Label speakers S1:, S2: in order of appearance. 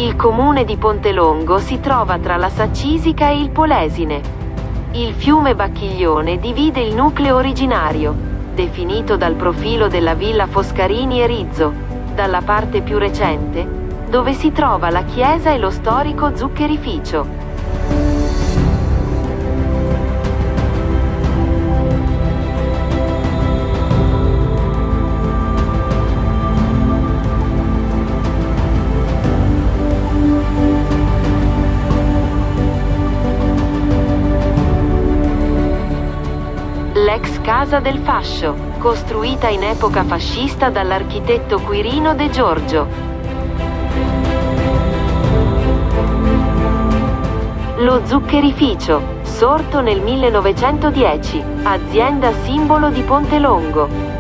S1: Il comune di Pontelongo si trova tra la Saccisica e il Polesine. Il fiume Bacchiglione divide il nucleo originario, definito dal profilo della villa Foscarini e Rizzo, dalla parte più recente, dove si trova la chiesa e lo storico zuccherificio. L'ex Casa del Fascio, costruita in epoca fascista dall'architetto Quirino De Giorgio. Lo zuccherificio, sorto nel 1910, azienda simbolo di Pontelongo.